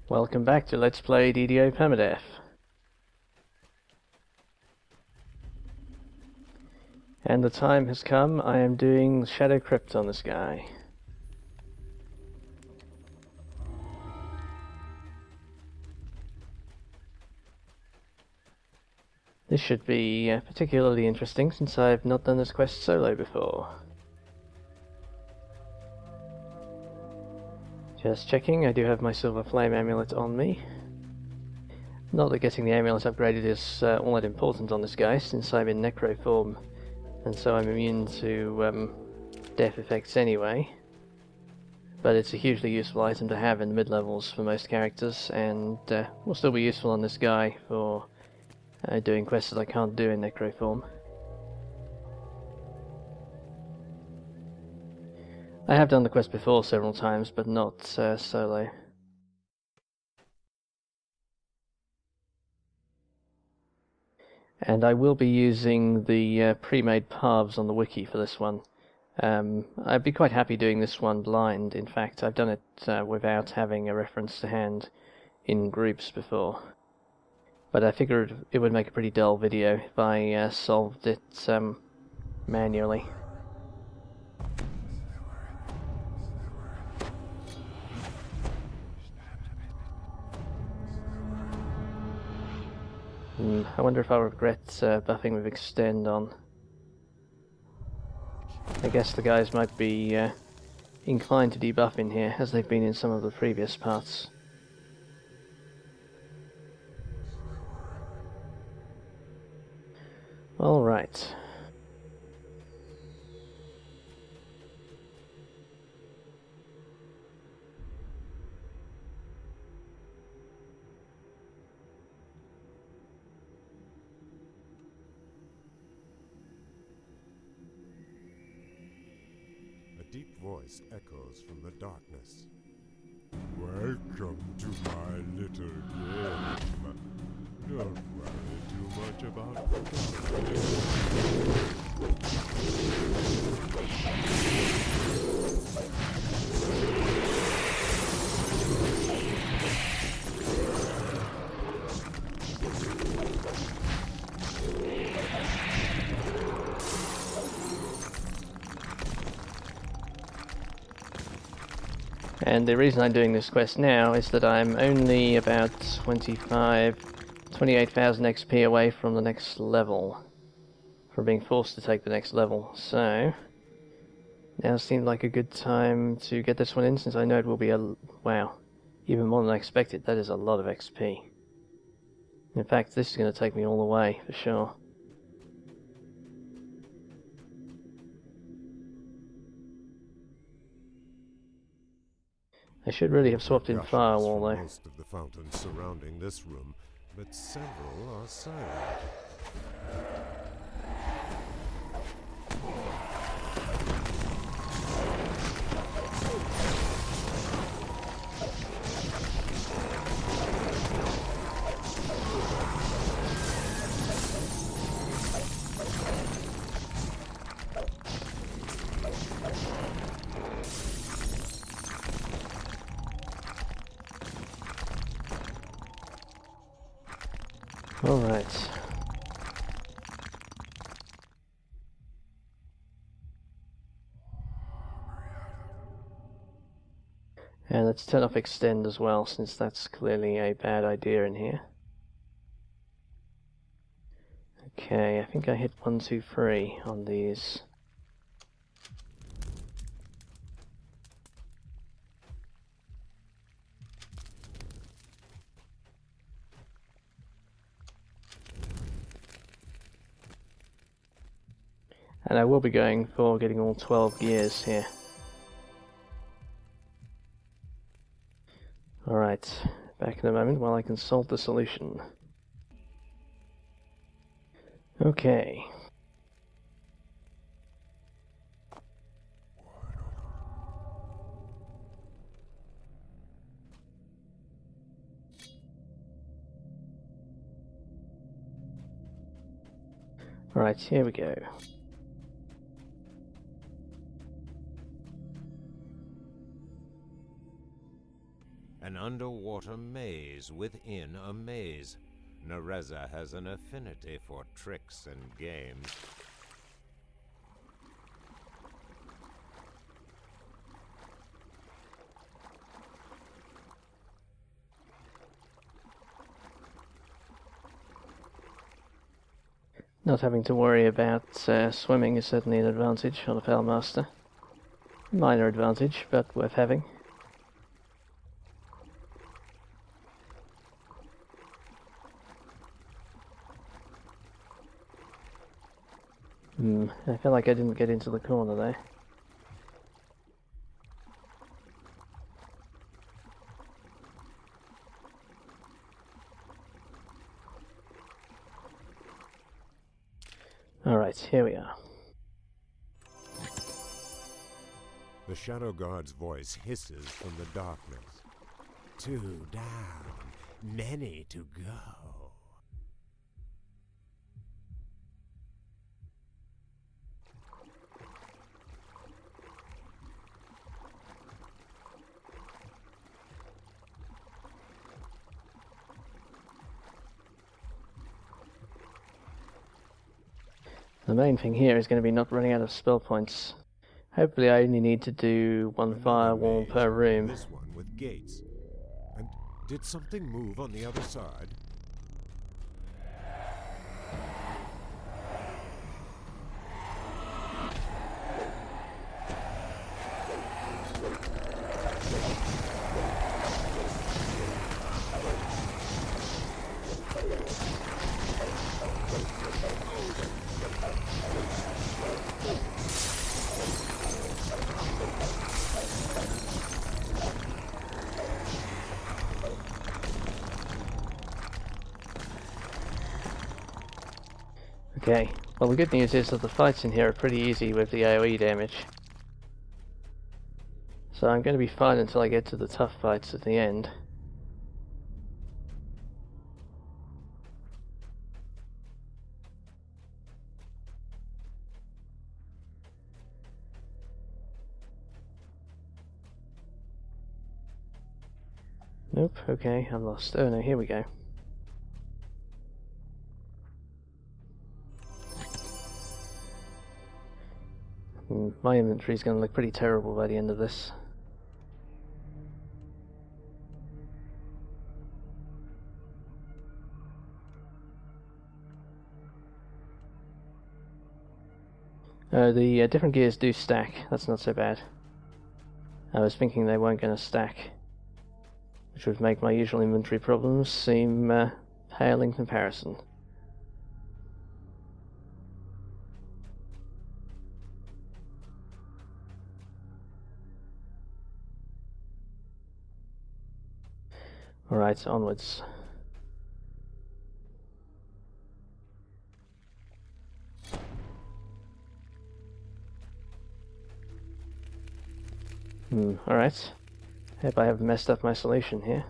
Welcome back to Let's Play DDO Permadeath. And the time has come. I am doing Shadow Crypt on this guy. This should be particularly interesting since I've not done this quest solo before. Just checking, I do have my Silver Flame Amulet on me. Not that getting the amulet upgraded is all that important on this guy, since I'm in Necro form, and so I'm immune to death effects anyway. But it's a hugely useful item to have in mid-levels for most characters, and will still be useful on this guy for doing quests that I can't do in Necro form. I have done the quest before several times, but not solo. And I will be using the pre-made paths on the wiki for this one. I'd be quite happy doing this one blind. In fact, I've done it without having a reference to hand in groups before. But I figured it would make a pretty dull video if I solved it manually. I wonder if I'll regret buffing with Extend on. I guess the guys might be inclined to debuff in here, as they've been in some of the previous parts. Alright. A deep voice echoes from the darkness. Welcome to my little game. Don't worry too much about the darkness. And the reason I'm doing this quest now is that I'm only about 28,000 XP away from the next level, from being forced to take the next level, so now seemed like a good time to get this one in, since I know it will be wow, even more than I expected. That is a lot of XP. In fact, this is going to take me all the way, for sure. I should really have swapped in Firewall though. Most of the fountains surrounding this room, but several are silent. Alright. And let's turn off Extend as well, since that's clearly a bad idea in here. Okay, I think I hit 1, 2, 3 on these. And I will be going for getting all 12 gears here. Alright, back in a moment while I consult the solution. Okay. Alright, here we go. An underwater maze within a maze. Nereza has an affinity for tricks and games. Not having to worry about swimming is certainly an advantage on a Pellmaster. Minor advantage, but worth having. I feel like I didn't get into the corner there. Alright, here we are. The Shadow Guard's voice hisses from the darkness. 2 down, many to go. The main thing here is going to be not running out of spell points. Hopefully I only need to do one firewall per room. This one with gates. And did something move on the other side? Okay, well the good news is that the fights in here are pretty easy with the AoE damage. So I'm going to be fine until I get to the tough fights at the end. Nope, okay, I'm lost. Oh no, here we go. My inventory is going to look pretty terrible by the end of this. The different gears do stack, that's not so bad. I was thinking they weren't going to stack, which would make my usual inventory problems seem pale in comparison. Alright, onwards. Alright. Hope I haven't messed up my solution here.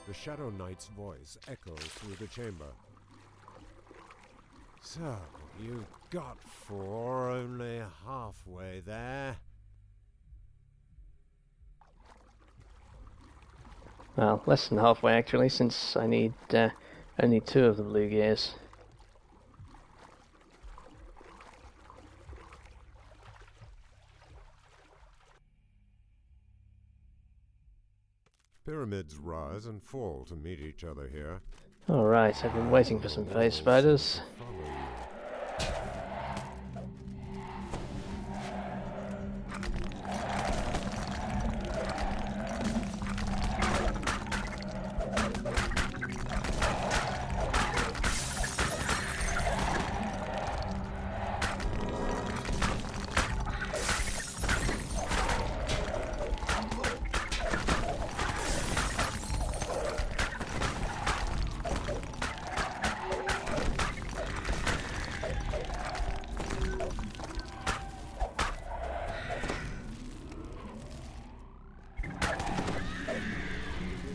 The Shadow Knight's voice echoes through the chamber. So, you got 4, only halfway there. Well, less than halfway actually, since I need only 2 of the blue gears. Pyramids rise and fall to meet each other here. Alright, I've been waiting for some phase spiders. Follow you.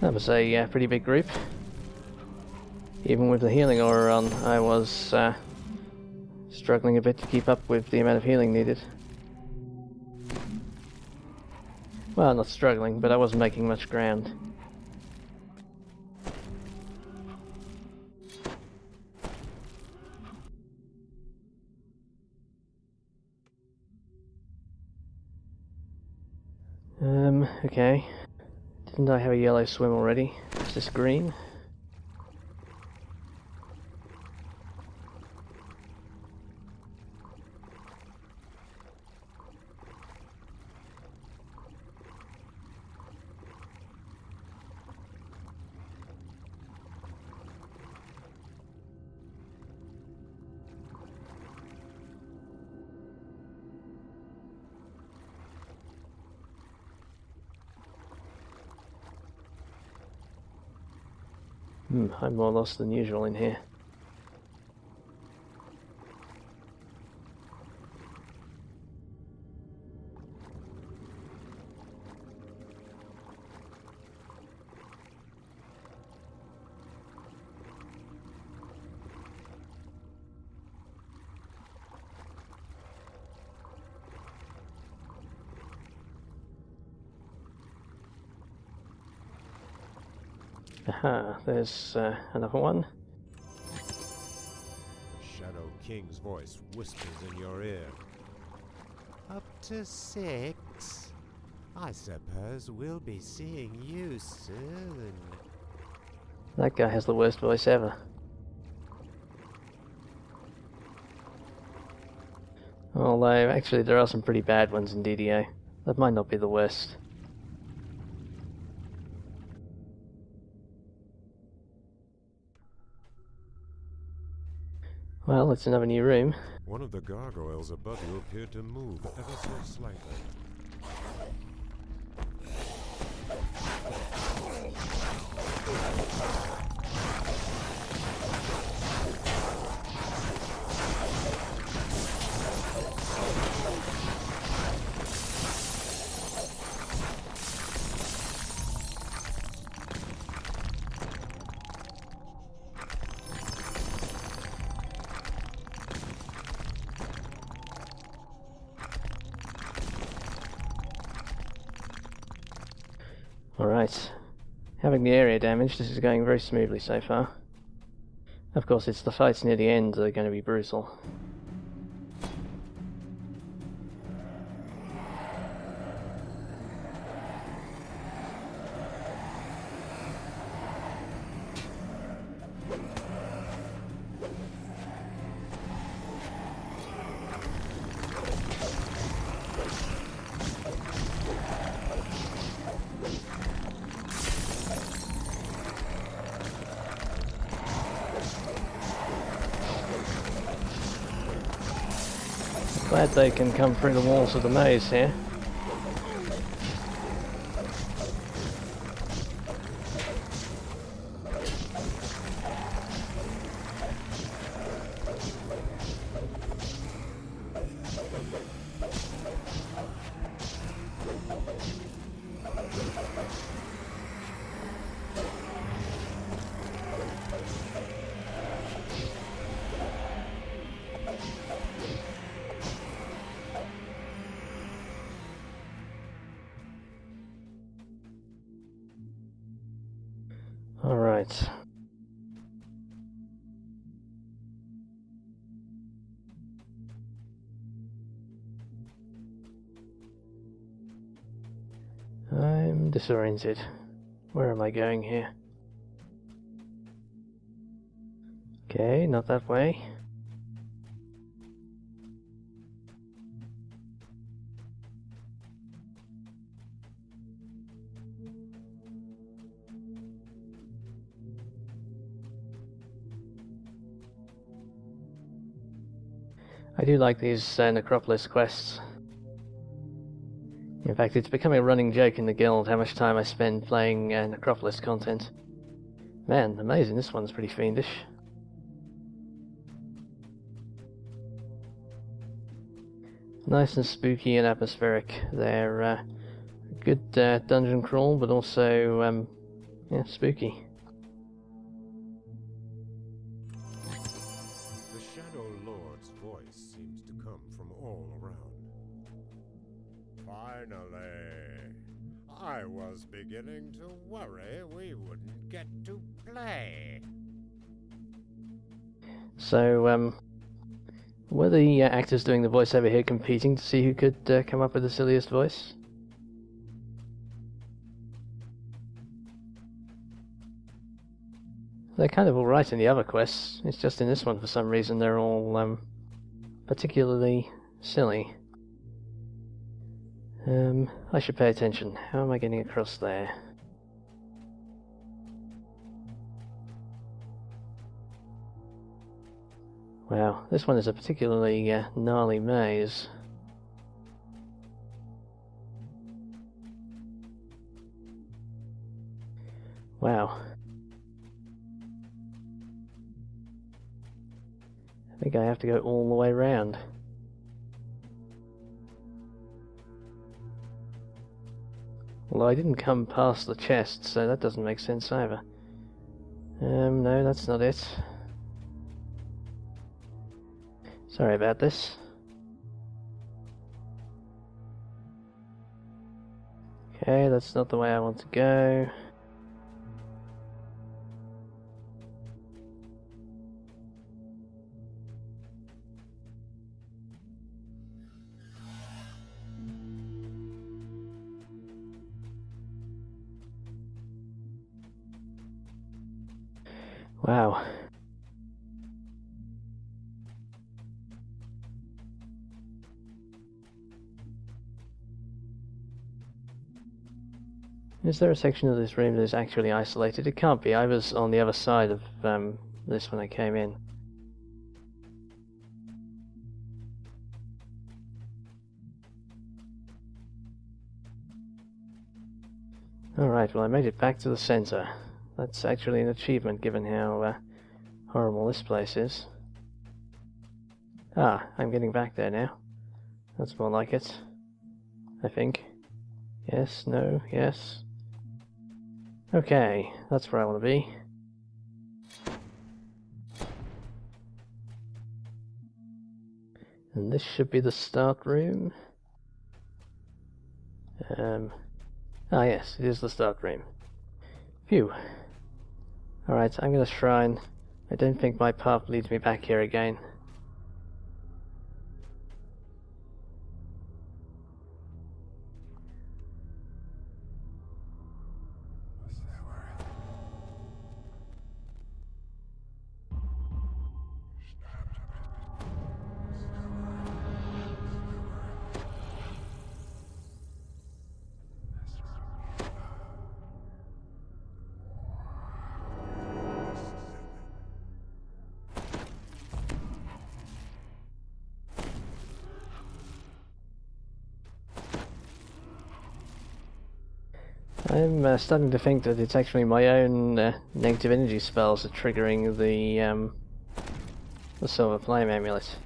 That was a pretty big group. Even with the healing aura on, I was struggling a bit to keep up with the amount of healing needed. Well, not struggling, but I wasn't making much ground. Okay. Didn't I have a yellow swim already? Is this green? I'm more lost than usual in here. Aha, there's another one. The Shadow King's voice whispers in your ear. Up to 6? I suppose we'll be seeing you soon. That guy has the worst voice ever. Although, actually there are some pretty bad ones in DDO. That might not be the worst. Well, it's another new room. One of the gargoyles above you appeared to move ever so slightly. Alright. Having the area damage, this is going very smoothly so far. Of course, it's the fights near the end that are going to be brutal. Glad they can come through the walls of the maze here. Alright. I'm disoriented. Where am I going here? Okay, not that way. I do like these Necropolis quests. In fact, it's becoming a running joke in the guild how much time I spend playing Necropolis content. Man, amazing, this one's pretty fiendish. Nice and spooky and atmospheric. They're good dungeon crawl, but also Yeah, spooky. The Shadow Lord's voice seems to come from all around. Finally! I was beginning to worry we wouldn't get to play. So, were the actors doing the voiceover here competing to see who could come up with the silliest voice? They're kind of alright in the other quests, it's just in this one for some reason they're all particularly silly. I should pay attention. How am I getting across there? Wow, this one is a particularly gnarly maze. Wow. I think I have to go all the way round. Well, I didn't come past the chest, so that doesn't make sense either. No, that's not it. Sorry about this. Okay, that's not the way I want to go. Wow. Is there a section of this room that is actually isolated? It can't be. I was on the other side of this when I came in. Alright, well I made it back to the center. That's actually an achievement given how horrible this place is. Ah, I'm getting back there now. That's more like it. I think. Yes, no, yes. Okay, that's where I want to be. And this should be the start room. Ah yes, it is the start room. Phew. Alright, I'm gonna shrine. I don't think my path leads me back here again. I'm starting to think that it's actually my own negative energy spells that are triggering the Silver Flame Amulet.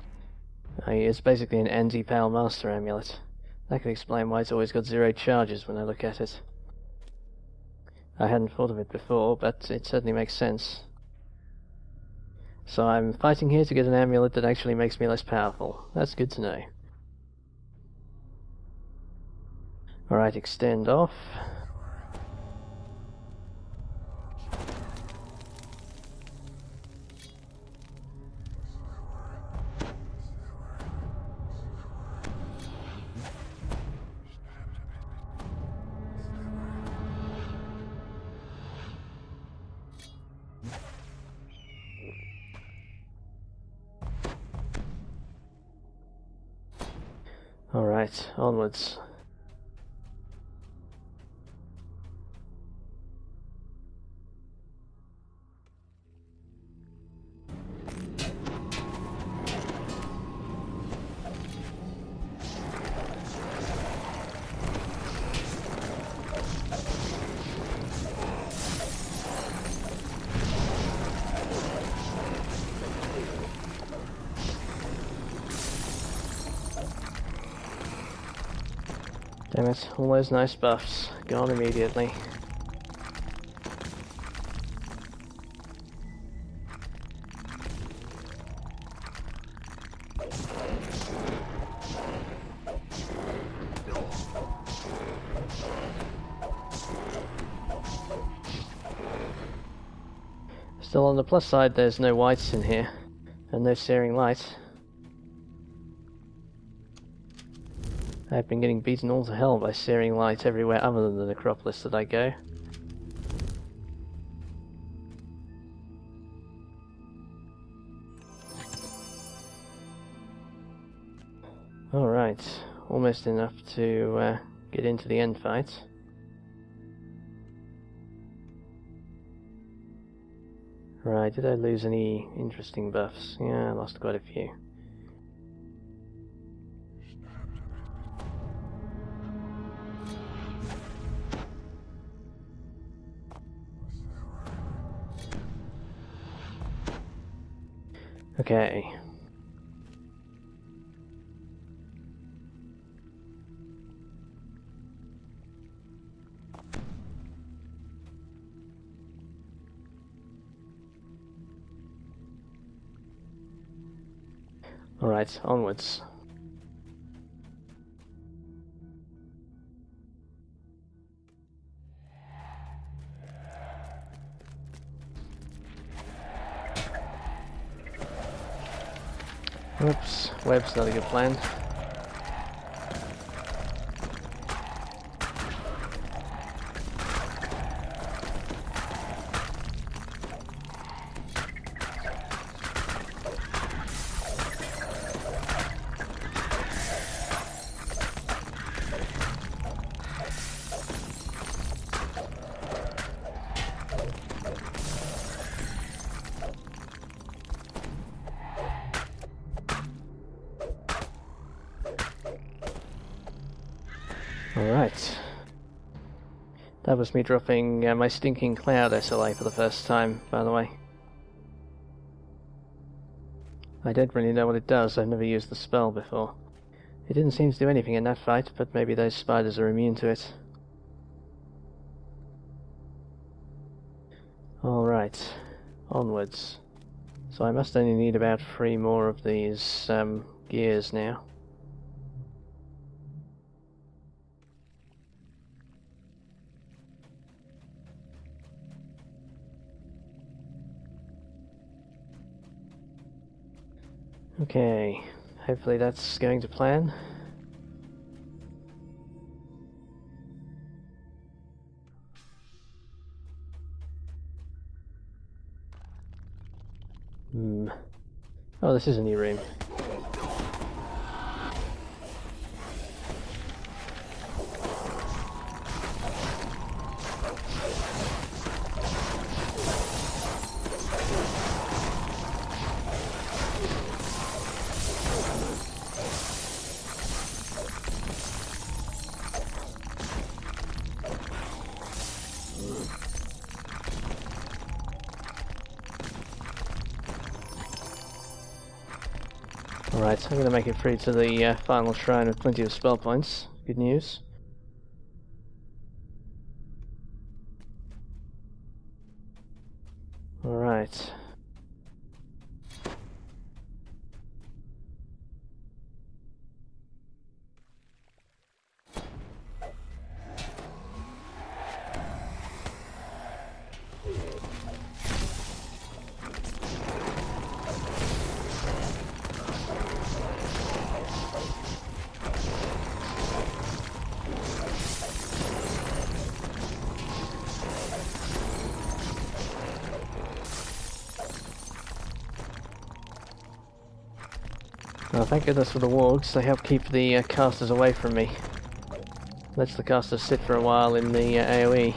It's basically an anti-Pale Master Amulet. That could explain why it's always got 0 charges when I look at it. I hadn't thought of it before, but it certainly makes sense. So I'm fighting here to get an amulet that actually makes me less powerful. That's good to know. Alright, extend off. Alright, onwards. Damn it, all those nice buffs, gone immediately. Still, on the plus side, there's no whites in here, and no searing light. I've been getting beaten all to hell by searing light everywhere other than the necropolis that I go. Alright, almost enough to get into the end fight. Right, did I lose any interesting buffs? Yeah, I lost quite a few. Okay. Alright, onwards. Oops, web's not a good plan. Alright. That was me dropping my Stinking Cloud SLA for the first time, by the way. I don't really know what it does, I've never used the spell before. It didn't seem to do anything in that fight, but maybe those spiders are immune to it. Alright, onwards. So I must only need about 3 more of these gears now. Okay, hopefully that's going to plan. Oh, this is a new room. Alright, I'm going to make it through to the final shrine with plenty of spell points. Good news. Alright. Well, thank goodness for the wargs, they help keep the casters away from me. Lets the casters sit for a while in the AoE.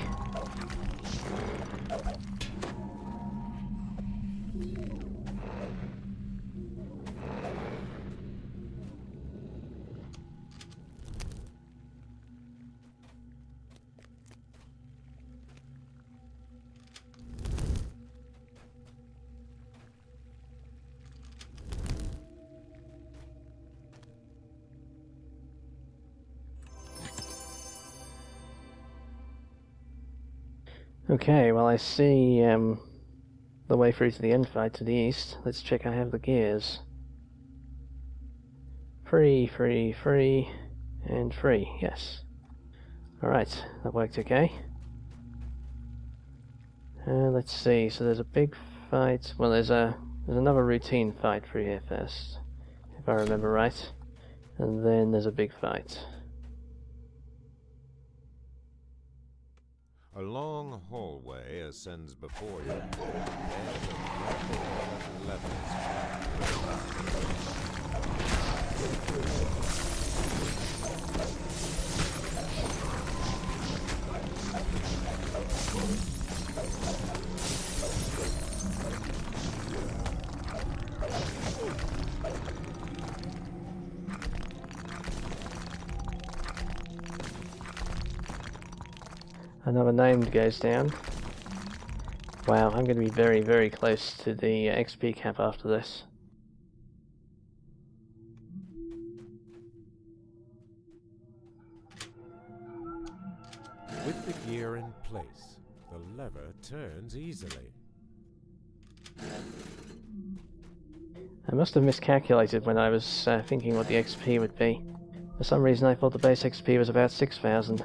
Okay, well I see the way through to the end fight to the east. Let's check I have the gears. Free, free, free, and free, yes. Alright, that worked okay. Let's see, so there's a big fight. Well, there's another routine fight through here first, if I remember right. And then there's a big fight. A long hallway ascends before you. Another named goes down. Wow, I'm going to be very, very close to the XP cap after this. With the gear in place, the lever turns easily. I must have miscalculated when I was thinking what the XP would be. For some reason I thought the base XP was about 6,000.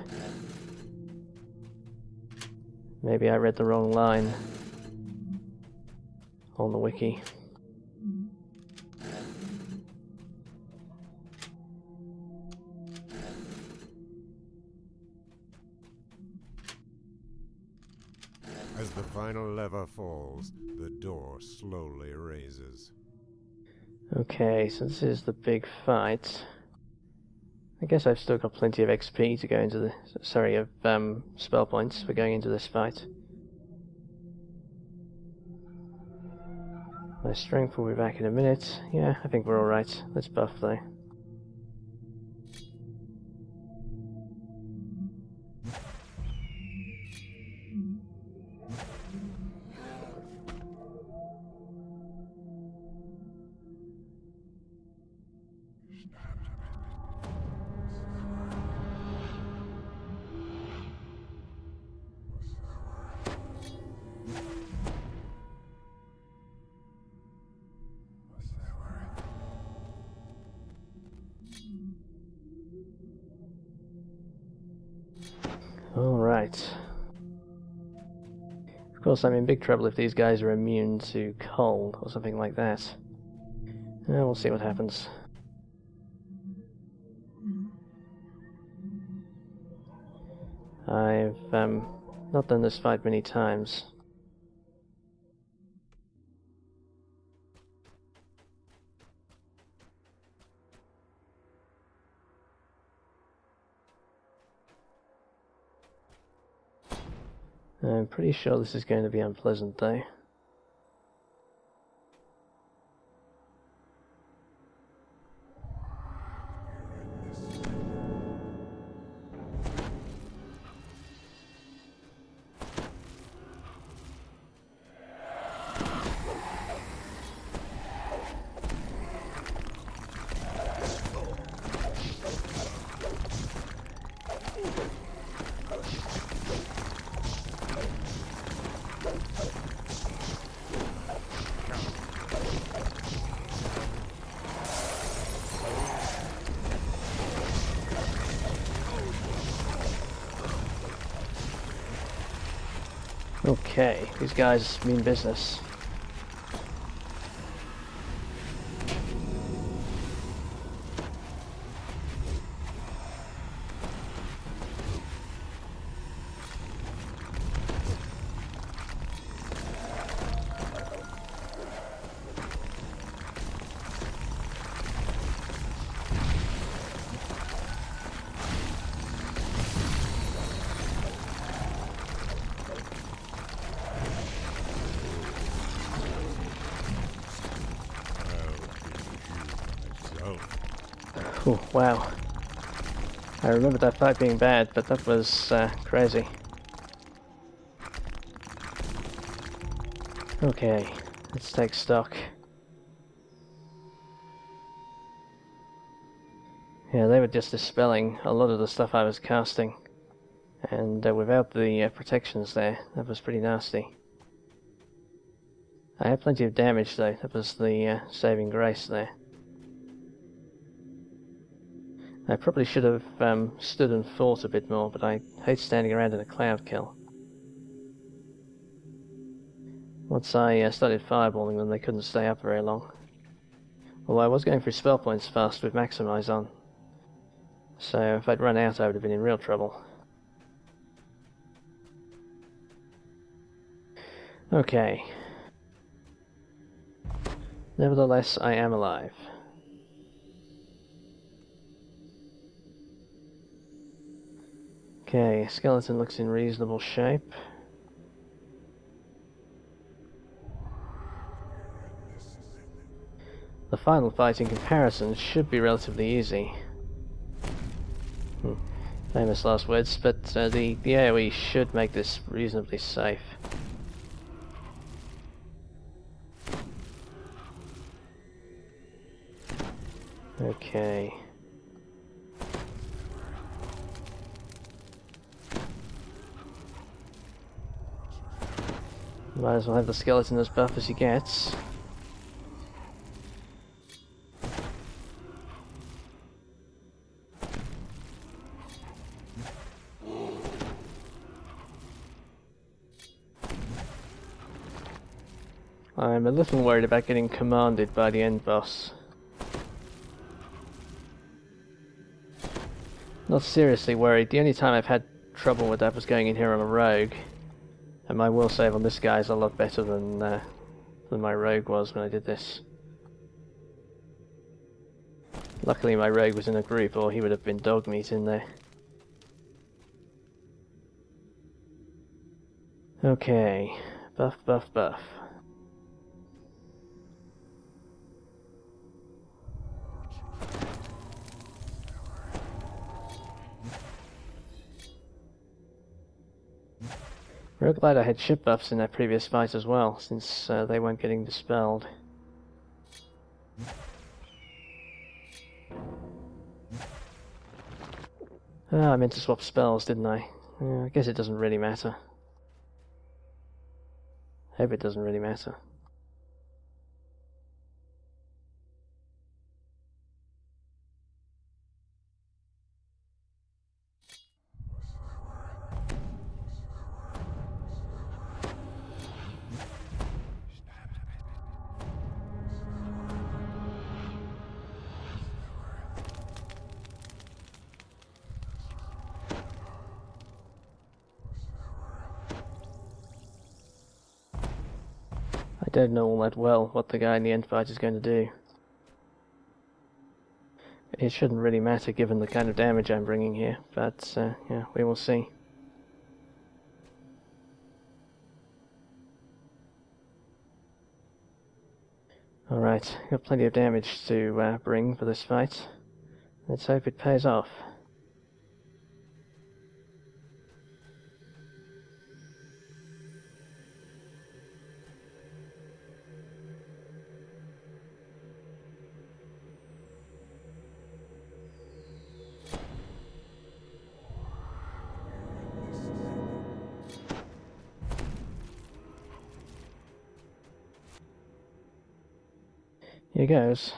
Maybe I read the wrong line on the wiki. As the final lever falls, the door slowly raises. Okay, so this is the big fight. I guess I've still got plenty of XP to go into the... sorry, of spell points for going into this fight. My strength will be back in a minute. Yeah, I think we're alright. Let's buff though. Alright. Of course I'm in big trouble if these guys are immune to cold or something like that. We'll see what happens. I've not done this fight many times. I'm pretty sure this is going to be unpleasant though. Okay, these guys mean business. Oh, wow. I remember that fight being bad, but that was crazy. Okay, let's take stock. Yeah, they were just dispelling a lot of the stuff I was casting. And without the protections there, that was pretty nasty. I had plenty of damage though, that was the saving grace there. I probably should have stood and fought a bit more, but I hate standing around in a cloud kill. Once I started fireballing them, they couldn't stay up very long. Although I was going through spell points fast with Maximize on. So if I'd run out, I would have been in real trouble. Okay. Nevertheless, I am alive. Okay, skeleton looks in reasonable shape. The final fight in comparison should be relatively easy. Famous last words, but the AoE should make this reasonably safe. Okay. Might as well have the skeleton as buff as he gets. I'm a little worried about getting commanded by the end boss. Not seriously worried. The only time I've had trouble with that was going in here on a rogue. And my will save on this guy is a lot better than my rogue was when I did this. Luckily my rogue was in a group, or he would have been dog meat in there. Okay. Buff, buff, buff. Real glad I had ship buffs in that previous fight as well, since they weren't getting dispelled. Ah, I meant to swap spells, didn't I? I guess it doesn't really matter. Hope it doesn't really matter. I don't know all that well what the guy in the end fight is going to do. It shouldn't really matter given the kind of damage I'm bringing here, but yeah, we will see. Alright, got plenty of damage to bring for this fight. Let's hope it pays off. Here goes.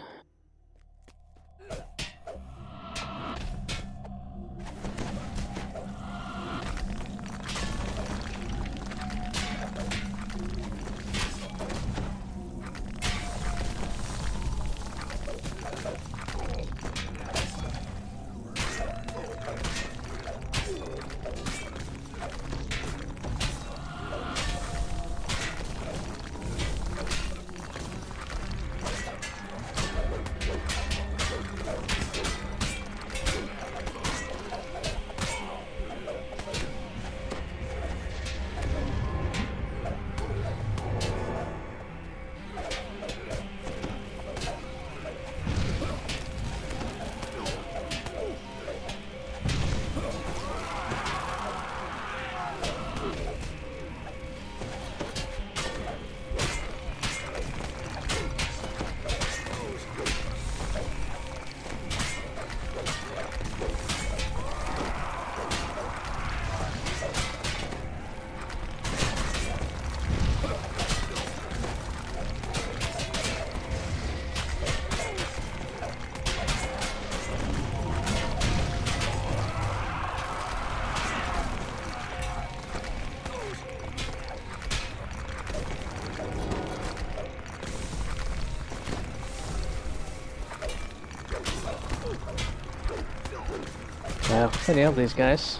Wow, plenty of these guys.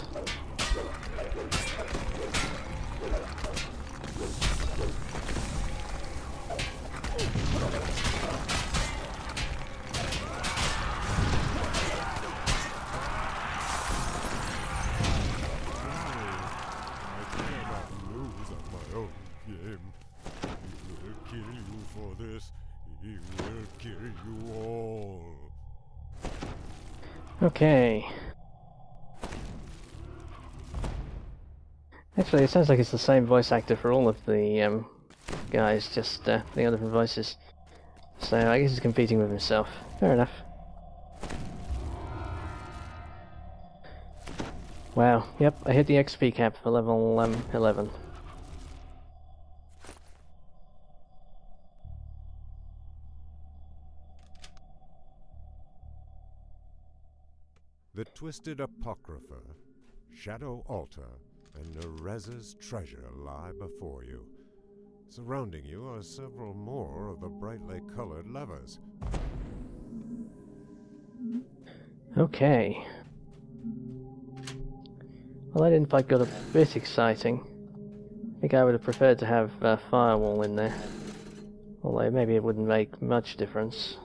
Okay. Actually, it sounds like it's the same voice actor for all of the guys, just the other different voices. So I guess he's competing with himself. Fair enough. Wow, yep, I hit the XP cap for level 11. The Twisted Apocrypha, Shadow Altar, and Nereza's treasure lie before you. Surrounding you are several more of the brightly colored levers. Okay. Well, that infight got a bit exciting. I think I would have preferred to have a firewall in there. Although maybe it wouldn't make much difference.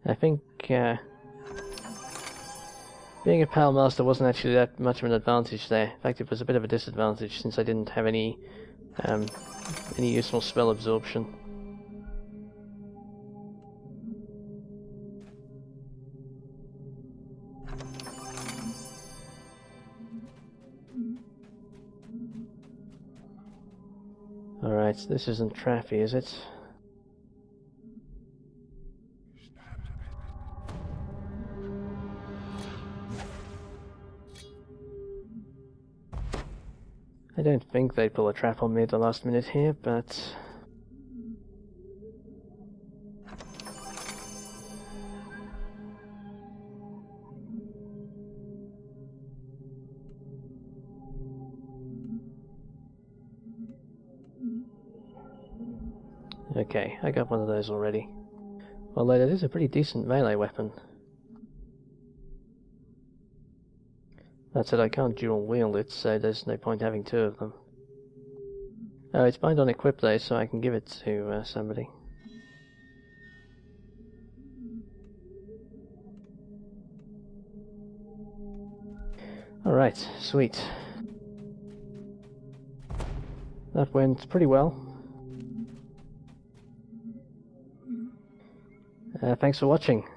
I think being a Pal Master wasn't actually that much of an advantage there. In fact, it was a bit of a disadvantage since I didn't have any useful spell absorption. Alright, so this isn't Traffy, is it? I don't think they'd pull a trap on me at the last minute here, but... Okay, I got one of those already. Although it is a pretty decent melee weapon. That said, I can't dual wield it, so there's no point having two of them. Oh, it's bind on equip though, so I can give it to somebody. Alright, sweet. That went pretty well. Thanks for watching.